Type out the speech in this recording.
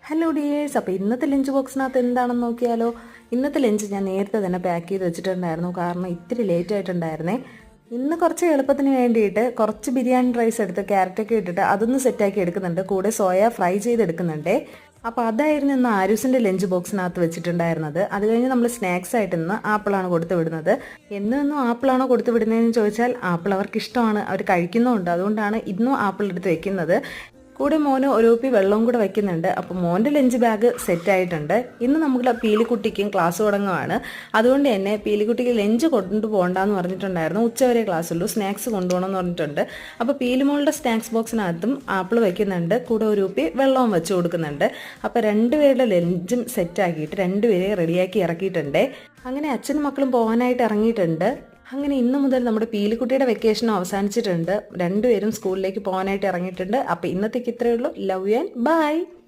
Hello dears, അപ്പോൾ ഇന്നത്തെ lunch ബോക്സിനകത്ത് എന്താണെന്ന് നോക്കിയാലോ. ഇന്നത്തെ ലഞ്ച് ഞാൻ നേരത്തെ തന്നെ പാക്ക് ചെയ്ത് വെച്ചിട്ടുണ്ടായിരുന്നു, കാരണം ഇത്തിരി ലേറ്റ് ആയിട്ടുണ്ടായിരുന്നേ. ഇന്ന് കുറച്ച് എളുപ്പത്തിന് വേണ്ടിയിട്ട് കുറച്ച് ബിരിയാണി റൈസ് എടുത്ത് ക്യാരറ്റൊക്കെ ഇട്ടിട്ട് അതൊന്ന് സെറ്റാക്കി എടുക്കുന്നുണ്ട്, കൂടെ സോയ ഫ്രൈ ചെയ്തെടുക്കുന്നുണ്ടേ. അപ്പോൾ അതായിരുന്നു ഇന്ന് ആരൂസിൻ്റെ ലഞ്ച് ബോക്സിനകത്ത് വെച്ചിട്ടുണ്ടായിരുന്നത്. അത് കഴിഞ്ഞ് നമ്മൾ സ്നാക്സ് ആയിട്ട് ഇന്ന് ആപ്പിളാണ് കൊടുത്തു വിടുന്നത്. എന്നും ആപ്പിളാണോ കൊടുത്തു വിടുന്നതെന്ന് ചോദിച്ചാൽ ആപ്പിൾ അവർക്ക് ഇഷ്ടമാണ്, അവർ കഴിക്കുന്നുമുണ്ട്. അതുകൊണ്ടാണ് ഇന്നും ആപ്പിൾ എടുത്ത് വെക്കുന്നത്. കൂടെ മോന് ഒരു കുപ്പി വെള്ളവും കൂടെ വയ്ക്കുന്നുണ്ട്. അപ്പോൾ മോൻ്റെ ലഞ്ച് ബാഗ് സെറ്റായിട്ടുണ്ട്. ഇന്ന് നമ്മുടെ പീലിക്കുട്ടിക്കും ക്ലാസ് തുടങ്ങുവാണ്. അതുകൊണ്ട് തന്നെ പീലിക്കുട്ടിക്ക് ലഞ്ച് കൊണ്ടുപോകണ്ടെന്ന് പറഞ്ഞിട്ടുണ്ടായിരുന്നു. ഉച്ചവരെ ക്ലാസ്സുള്ളൂ, സ്നാക്സ് കൊണ്ടുപോകണമെന്ന് പറഞ്ഞിട്ടുണ്ട്. അപ്പോൾ പീലിമോളുടെ സ്നാക്സ് ബോക്സിനകത്തും ആപ്പിൾ വയ്ക്കുന്നുണ്ട്, കൂടെ ഒരു കുപ്പി വെള്ളവും വെച്ച് കൊടുക്കുന്നുണ്ട്. അപ്പോൾ രണ്ടുപേരുടെ ലഞ്ചും സെറ്റാക്കിയിട്ട് രണ്ടുപേരെ റെഡിയാക്കി ഇറക്കിയിട്ടുണ്ട്. അങ്ങനെ അച്ഛനും മക്കളും പോകാനായിട്ട് ഇറങ്ങിയിട്ടുണ്ട്. അങ്ങനെ ഇന്ന് മുതൽ നമ്മുടെ പീലിക്കുട്ടിയുടെ വെക്കേഷനും അവസാനിച്ചിട്ടുണ്ട്. രണ്ടുപേരും സ്കൂളിലേക്ക് പോകാനായിട്ട് ഇറങ്ങിയിട്ടുണ്ട്. അപ്പോൾ ഇന്നത്തേക്ക് ഇത്രയേ ഉള്ളൂ. Love you and by.